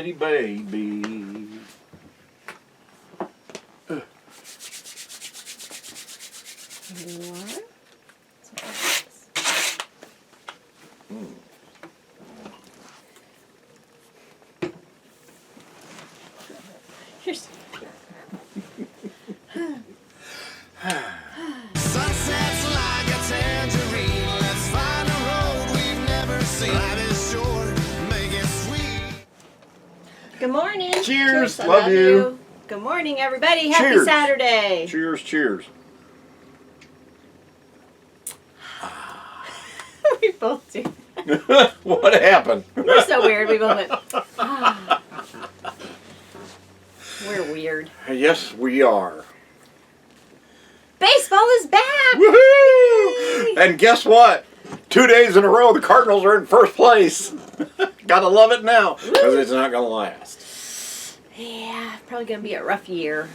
City, baby. What? Here's. Sunsets like a tangerine. Let's find a road we've never seen. Life is short, make it sweet. Good morning. Cheers. I Love you. Good morning, everybody. Happy Cheers. Saturday. Cheers, cheers. We both do. What happened? We're so weird. We both went. Ah. We're weird. Yes, we are. Baseball is back. Woohoo! And guess what? 2 days in a row, the Cardinals are in first place. Gotta love it now, because it's not gonna last. Yeah, probably gonna be a rough year.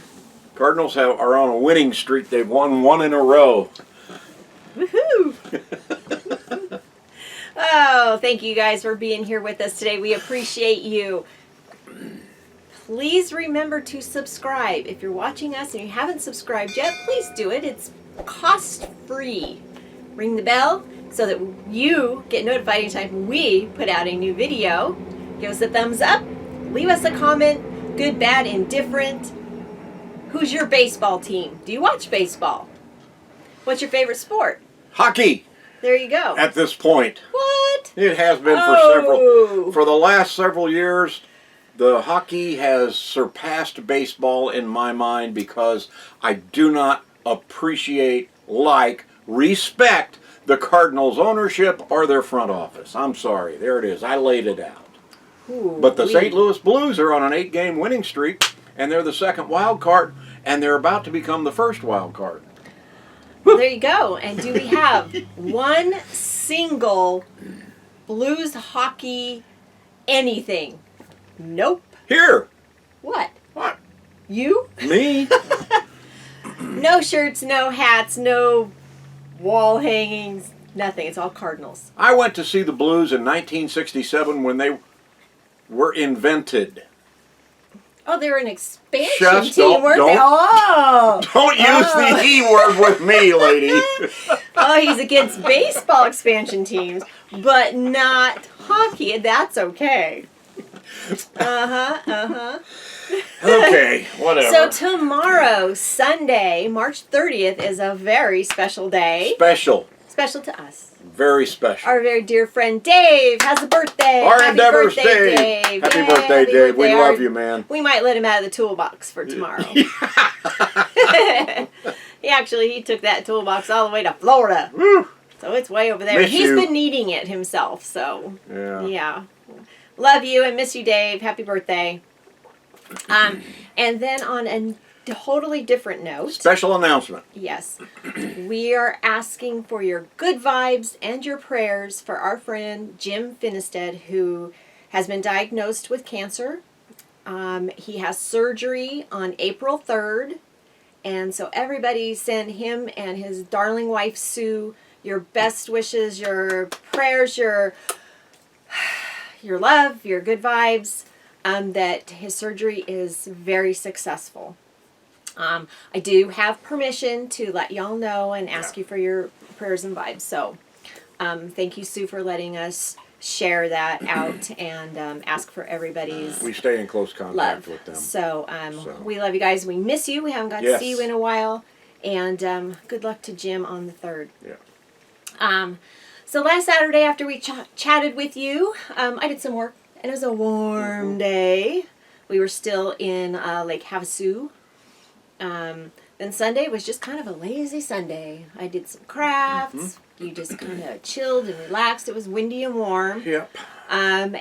Cardinals are on a winning streak. They've won 1 in a row. Woohoo! Oh, thank you guys for being here with us today. We appreciate you. Please remember to subscribe. If you're watching us and you haven't subscribed yet, please do it. It's cost-free. Ring the bell so that you get notified anytime we put out a new video. Give us a thumbs up. Leave us a comment. Good, bad, indifferent. Who's your baseball team? Do you watch baseball? What's your favorite sport? Hockey. There you go. At this point, What? it has been for the last several years. The hockey has surpassed baseball in my mind because I do not appreciate, respect the Cardinals' ownership or their front office. I'm sorry. There it is. I laid it out. Ooh, But the St. Louis Blues are on an 8-game winning streak, and they're the second wild card, and they're about to become the first wild card. There you go. And do we have one single Blues hockey anything? Nope. Here. What? What? You? Me? No shirts, no hats, no wall hangings, nothing. It's all Cardinals. I went to see the Blues in 1967 when they were invented. Oh, they were an expansion Just team, weren't they? Oh! Don't use the E word with me, lady. Oh, he's against baseball expansion teams, but not hockey. That's okay. Okay, whatever. So tomorrow, Sunday, March 30th, is a very special day. Special. Special to us. Very special. Our very dear friend Dave has a birthday. Our Happy endeavors, birthday, Dave. Dave. Happy Yay, birthday, Dave. We birthday. love you, man. We might let him out of the toolbox for tomorrow. He took that toolbox all the way to Florida. Woo. So it's way over there. Miss He's you. been needing it himself. So Yeah. Love you and miss you, Dave. Happy birthday. And then on a totally different note. Special announcement. Yes. We are asking for your good vibes and your prayers for our friend Jim Finestead, who has been diagnosed with cancer. He has surgery on April 3rd. And so everybody send him and his darling wife, Sue, your best wishes, your prayers, your love, your good vibes, that his surgery is very successful. I do have permission to let y'all know and ask you for your prayers and vibes. So thank you, Sue, for letting us share that out and ask for everybody's We stay in close contact love with them. So we love you guys. We miss you. We haven't got to see you in a while. And good luck to Jim on the 3rd. Yeah. So last Saturday after we chatted with you, I did some work. And it was a warm day. We were still in Lake Havasu. Then Sunday was just kind of a lazy Sunday. I did some crafts. You just kind of chilled and relaxed. It was windy and warm. Yep. And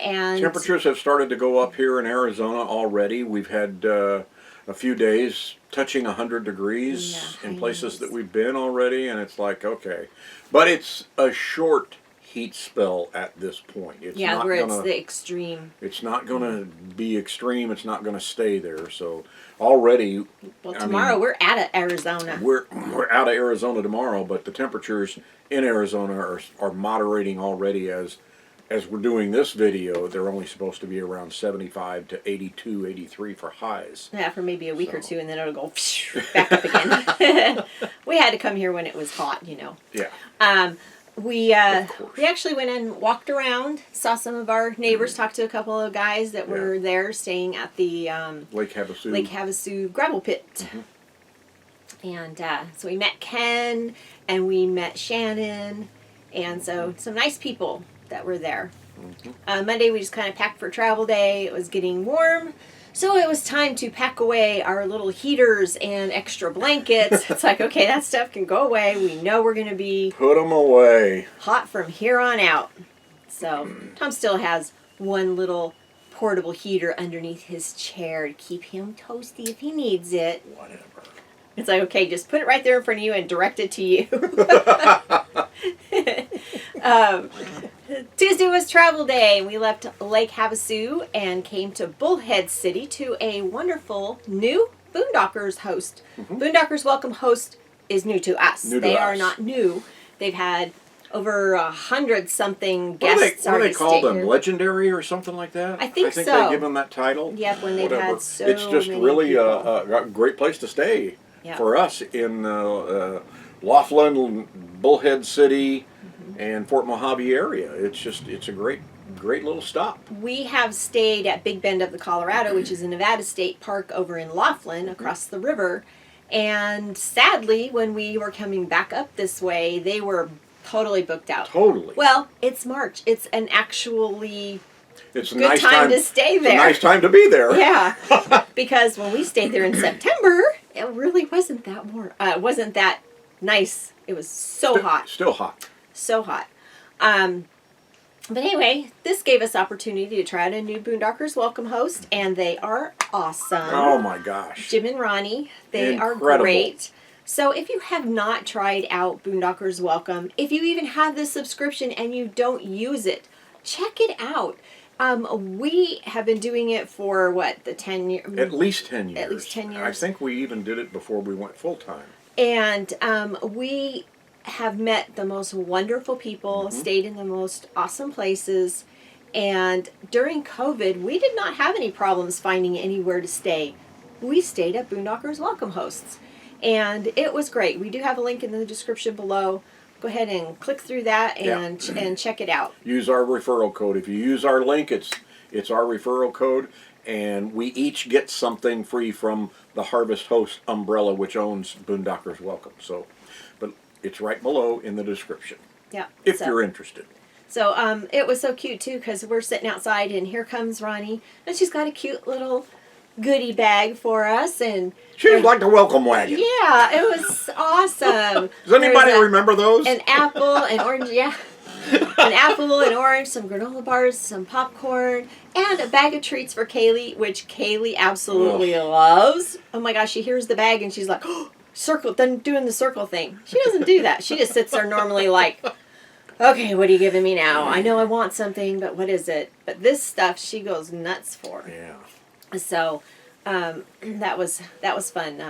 Temperatures have started to go up here in Arizona already. We've had a few days touching 100 degrees in places that we've been already, and it's like, okay. But it's a short heat spell at this point. It's not where gonna, it's the extreme. It's not going to be extreme. It's not going to stay there. So already, Well, tomorrow we're out of Arizona. We're out of Arizona tomorrow, but the temperatures in Arizona are moderating already as as we're doing this video, they're only supposed to be around 75 to 82, 83 for highs. Yeah, for maybe a week or two, and then it'll go back up again. We had to come here when it was hot, you know. Yeah. We actually went and walked around, saw some of our neighbors, talked to a couple of guys that were there staying at the Lake Havasu. Lake Havasu gravel pit. And so we met Ken and we met Shannon, and so some nice people that were there. Monday we just kind of packed for travel day. It was getting warm, so it was time to pack away our little heaters and extra blankets. It's like, okay, that stuff can go away. We know we're going to be Put them away. hot from here on out. So Tom still has one little portable heater underneath his chair to keep him toasty if he needs it. Whatever. It's like, okay, just put it right there in front of you and direct it to you. Tuesday was travel day, and we left Lake Havasu and came to Bullhead City to a wonderful new Boondockers host. Boondockers Welcome host is new to us. They are not new. They've had over 100-something guests. What do they call them? Here. Legendary or something like that? I think they so. give them that title. Yep, when they've had so It's just many really people. a great place to stay Yeah. for us in Laughlin, Bullhead City, and Fort Mojave area. It's a great little stop. We have stayed at Big Bend of the Colorado, which is a Nevada State Park over in Laughlin across the river. And sadly, when we were coming back up this way, they were totally booked out. Totally. Well, it's March. It's an actually It's a good nice time to stay It's a there. nice time to be there. Yeah, because when we stayed there in September, it really wasn't that warm. It wasn't that nice. It was so hot. Still hot. So hot. But anyway, this gave us opportunity to try out a new Boondockers Welcome host, and they are awesome. Oh my gosh. Jim and Ronnie, they are Incredible. great. So if you have not tried out Boondockers Welcome, if you even have this subscription and you don't use it, check it out. We have been doing it for what, the 10 years? At least 10 years. At least 10 years. I think we even did it before we went full time. And we have met the most wonderful people, stayed in the most awesome places, and during COVID, we did not have any problems finding anywhere to stay. We stayed at Boondockers Welcome Hosts, and it was great. We do have a link in the description below. Go ahead and click through that and check it out. Use our referral code. If you use our link, it's our referral code, and we each get something free from the Harvest Host umbrella, which owns Boondockers Welcome. So, but it's right below in the description. Yeah. If you're interested. So it was so cute too, because we're sitting outside and here comes Ronnie, and she's got a cute little goodie bag for us, and She's like the welcome wagon. yeah, it was awesome. Does anybody remember those? An apple, an orange, yeah. An apple, an orange, some granola bars, some popcorn, and a bag of treats for Kaylee, which Kaylee absolutely loves. Oh my gosh, she hears the bag and she's like, oh, circle, done doing the circle thing. She doesn't do that. She just sits there normally like, okay, what are you giving me now? I know I want something, but what is it? But this stuff she goes nuts for. Yeah. So that was fun.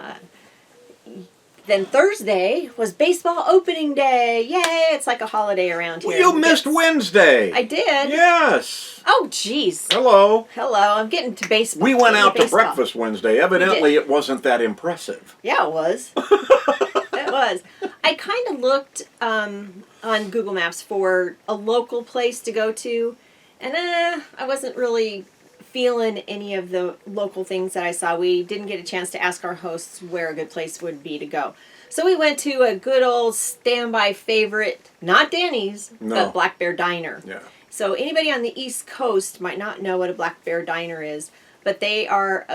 Then Thursday was baseball opening day. Yay! It's like a holiday around here. Well, you missed Wednesday. I did. Yes. Oh, jeez. Hello. Hello. I'm getting to baseball. We went out to Baseball. breakfast Wednesday. Evidently, it wasn't that impressive. Yeah, it was. It was. I kind of looked on Google Maps for a local place to go to, and I wasn't really feeling any of the local things that I saw. We didn't get a chance to ask our hosts where a good place would be to go. So we went to a good old standby favorite, not Denny's, but Black Bear Diner. Yeah. So anybody on the East Coast might not know what a Black Bear Diner is, but they are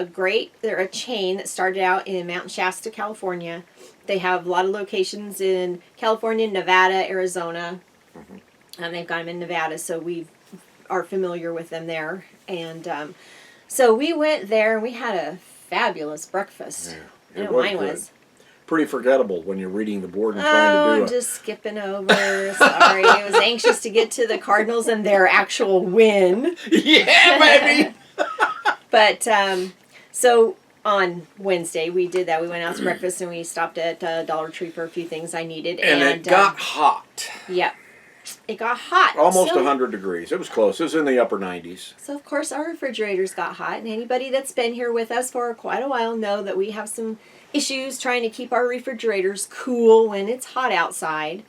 they're a chain that started out in Mountain Shasta, California. They have a lot of locations in California, Nevada, Arizona, and they've got them in Nevada, so we are familiar with them there. And so we went there and we had a fabulous breakfast. Yeah, I know mine was. Pretty forgettable when you're reading the board and trying to do I'm just skipping over. Sorry. I was anxious to get to the Cardinals and their actual win. Yeah, baby! But so on Wednesday we did that. We went out to breakfast and we stopped at Dollar Tree for a few things I needed. And it got hot. Yep. it got hot. Almost So- 100 degrees. It was close. It was in the upper 90s. So, of course, our refrigerators got hot. And anybody that's been here with us for quite a while know that we have some issues trying to keep our refrigerators cool when it's hot outside.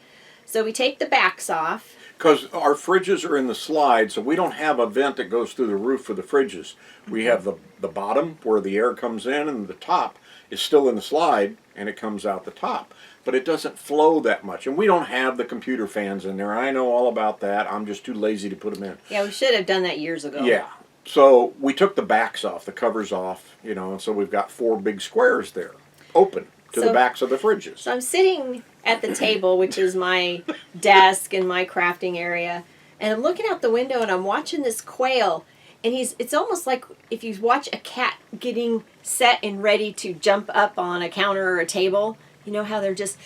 So we take the backs off. Because our fridges are in the slide, so we don't have a vent that goes through the roof for the fridges. We have the bottom where the air comes in, and the top is still in the slide, and it comes out the top. But it doesn't flow that much. And we don't have the computer fans in there. I know all about that. I'm just too lazy to put them in. Yeah, we should have done that years ago. Yeah. So we took the backs off, the covers off, and so we've got 4 big squares there, open to the backs of the fridges. So I'm sitting at the table, which is my desk and my crafting area, and I'm looking out the window and I'm watching this quail, and it's almost like if you watch a cat getting set and ready to jump up on a counter or a table. You know how they're just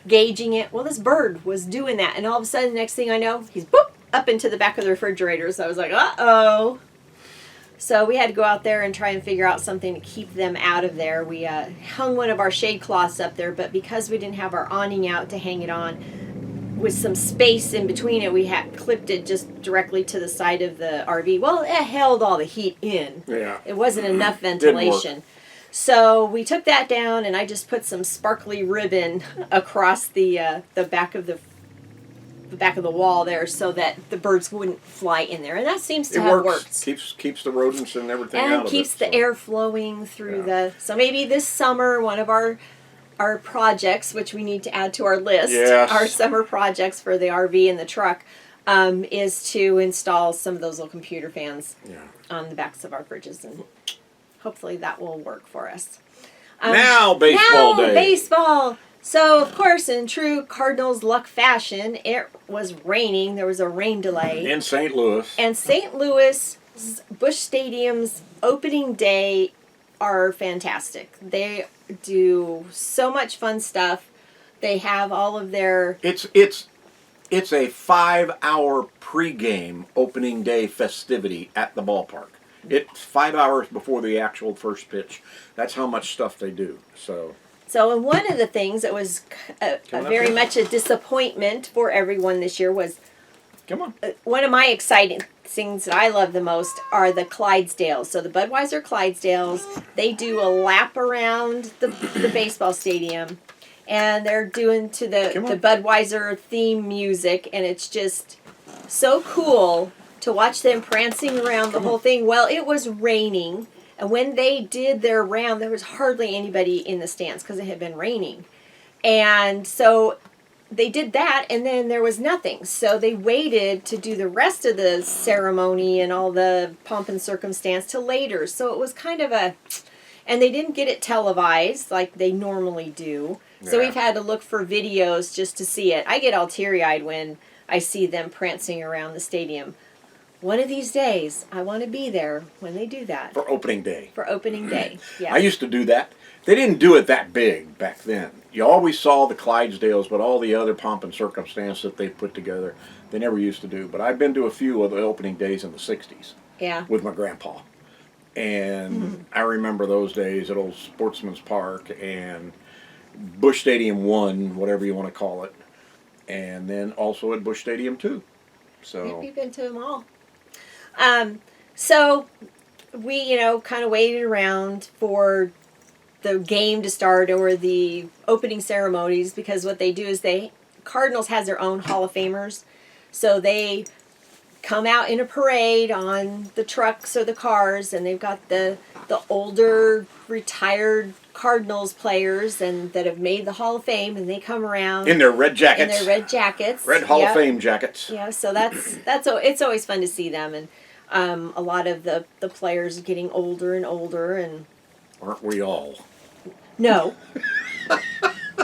gauging it? Well, this bird was doing that, and all of a sudden, next thing I know, he's boop up into the back of the refrigerator. So I was like, uh-oh. So we had to go out there and try and figure out something to keep them out of there. We hung one of our shade cloths up there, but because we didn't have our awning out to hang it on, with some space in between it, we had clipped it just directly to the side of the RV. Well, it held all the heat in. Yeah. It wasn't enough ventilation. So we took that down, and I just put some sparkly ribbon across the back of the back of the wall there, so that the birds wouldn't fly in there, and that seems to have worked. Keeps the rodents and everything and out of it. keeps the air flowing through the. So maybe this summer, one of our projects, which we need to add to our list, our summer projects for the RV and the truck, is to install some of those little computer fans on the backs of our fridges, and hopefully that will work for us. Now baseball day. Baseball. So, of course, in true Cardinals luck fashion, it was raining. There was a rain delay. In St. Louis. And St. Louis, Busch Stadium's opening day are fantastic. They do so much fun stuff. They have all of their... It's a 5-hour pregame opening day festivity at the ballpark. It's 5 hours before the actual first pitch. That's how much stuff they do. So and one of the things that was very much a disappointment for everyone this year was... Come on. One of my exciting things that I love the most are the Clydesdales. So the Budweiser Clydesdales, they do a lap around the baseball stadium, and they're doing to the Budweiser theme music, and it's just so cool to watch them prancing around the whole thing. Well, it was raining, and when they did their round, there was hardly anybody in the stands because it had been raining. And so they did that, and then there was nothing. So they waited to do the rest of the ceremony and all the pomp and circumstance till later. So it was kind of and they didn't get it televised like they normally do. So we've had to look for videos just to see it. I get all teary-eyed when I see them prancing around the stadium. One of these days, I want to be there when they do that. For opening day. For opening day, yeah. I used to do that. They didn't do it that big back then. You always saw the Clydesdales, but all the other pomp and circumstance that they put together, they never used to do. But I've been to a few of the opening days in the 60s. Yeah. With my grandpa. And I remember those days at Old Sportsman's Park and Busch Stadium 1, whatever you want to call it. And then also at Busch Stadium 2. So We've been to them all. So we, kind of waited around for the game to start or the opening ceremonies, because what they do is Cardinals has their own Hall of Famers. So they come out in a parade on the trucks or the cars, and they've got the older retired Cardinals players and that have made the Hall of Fame, and they come around in their red jackets. Red Hall of Fame jackets. Yeah, so it's always fun to see them, and a lot of the players getting older and older, and aren't we all? No.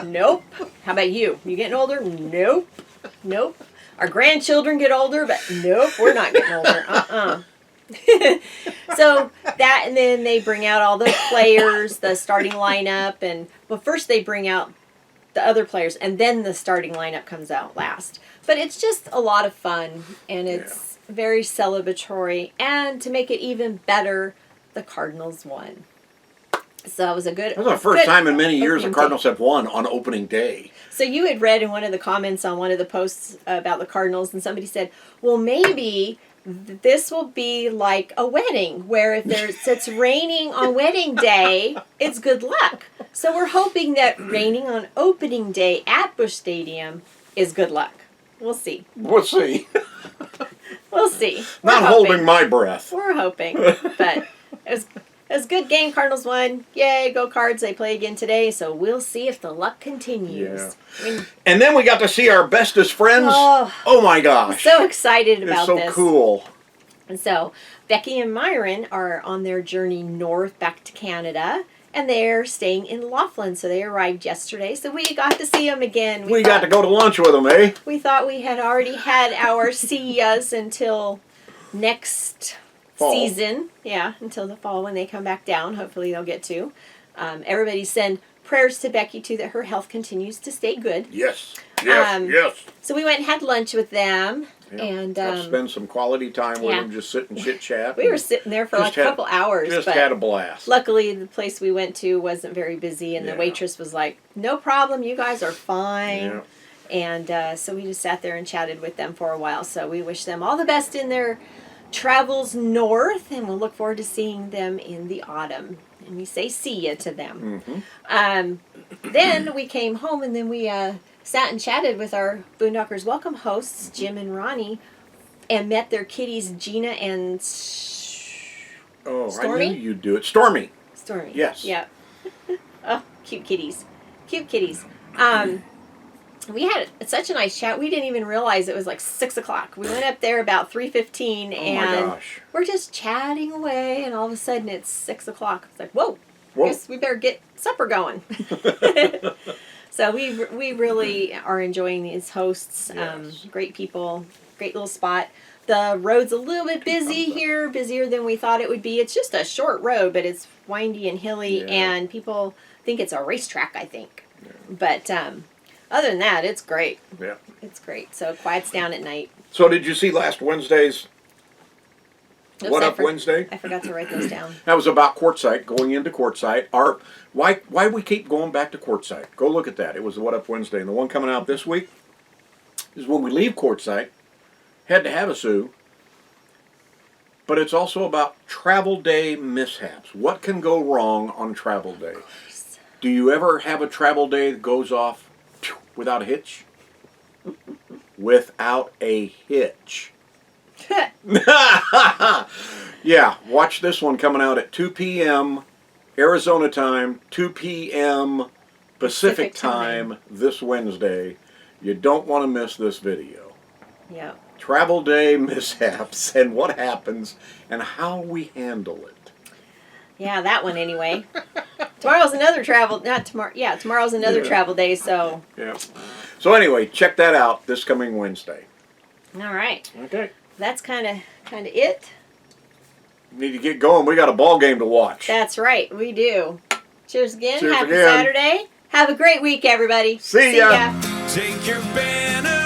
Nope. How about you? You getting older? Nope. Nope. Our grandchildren get older, but nope, we're not getting older. So that, and then they bring out all the players, the starting lineup, but first they bring out the other players, and then the starting lineup comes out last. But it's just a lot of fun, and it's very celebratory, and to make it even better, the Cardinals won. So it was a good. That was the first time in many years the opening Cardinals day. have won on opening day. So you had read in one of the comments on one of the posts about the Cardinals, and somebody said, "Well, maybe this will be like a wedding, where if it's raining on wedding day, it's good luck." So we're hoping that raining on opening day at Busch Stadium is good luck. We'll see. We'll see. We'll see. Not holding my breath. We're hoping, but it was a good game. Cardinals won. Yay, go Cards. They play again today, so we'll see if the luck continues. Yeah. I mean, And then we got to see our bestest friends. Oh. Oh my gosh. so excited about it's so this. cool. And so Becky and Myron are on their journey north back to Canada, and they're staying in Laughlin. So they arrived yesterday, so we got to see them again. We got to go to lunch with them, eh? We thought we had already had our see-yas until next Fall. season. Yeah, until the fall when they come back down. Hopefully they'll get to. Everybody send prayers to Becky, too, that her health continues to stay good. Yes. Yes. Yes. So we went and had lunch with them. Yeah. And Got to spend some quality time with yeah. them, just sit and chit chat. we were sitting there for like a couple hours. Just but had a blast. luckily, the place we went to wasn't very busy, and the Yeah. waitress was like, "No problem, you guys are fine." Yeah. And so we just sat there and chatted with them for a while. So we wish them all the best in their travels north, and we'll look forward to seeing them in the autumn. And we say see ya to them. Mm-hmm. Then we came home, and then we sat and chatted with our Boondockers Welcome hosts, Jim and Ronnie, and met their kitties, Gina and Oh, Stormy? I knew you'd do it. Stormy. Stormy. Yes. Yep. Oh, cute kitties. Cute kitties. We had such a nice chat. We didn't even realize it was like 6 o'clock. We went up there about 3:15, Oh and my gosh. we're just chatting away, and all of a sudden it's 6 o'clock. It's like, whoa, Whoa. guess we better get supper going. So we really are enjoying these hosts. Yes. Great people, great little spot. The road's a little bit busy here, busier than we thought it would be. It's just a short road, but it's windy and hilly, Yeah. and people think it's a racetrack, I think. Yeah. But other than that, it's great. Yeah. It's great. So it quiets down at night. So did you see last Wednesday's Oops, What Up Wednesday? I forgot to write those down. That was about Quartzsite, going into Quartzsite. Why we keep going back to Quartzsite. Go look at that. It was the What Up Wednesday. And the one coming out this week is when we leave Quartzsite, head to Havasu. But it's also about travel day mishaps. What can go wrong on travel day? Do you ever have a travel day that goes off without a hitch? Without a hitch. Yeah, watch this one coming out at 2 p.m. Arizona time, 2 p.m. Pacific time this Wednesday. You don't want to miss this video. Yeah. Travel day mishaps and what happens and how we handle it. Yeah, that one anyway. Tomorrow's another travel. Not tomorrow. Yeah, tomorrow's another travel day. So. Yeah. So anyway, check that out this coming Wednesday. All right. Okay. That's kind of it. Need to get going. We got a ball game to watch. That's right. We do. Cheers again. Cheers Happy again. Saturday. Have a great week, everybody. See ya. Take your banner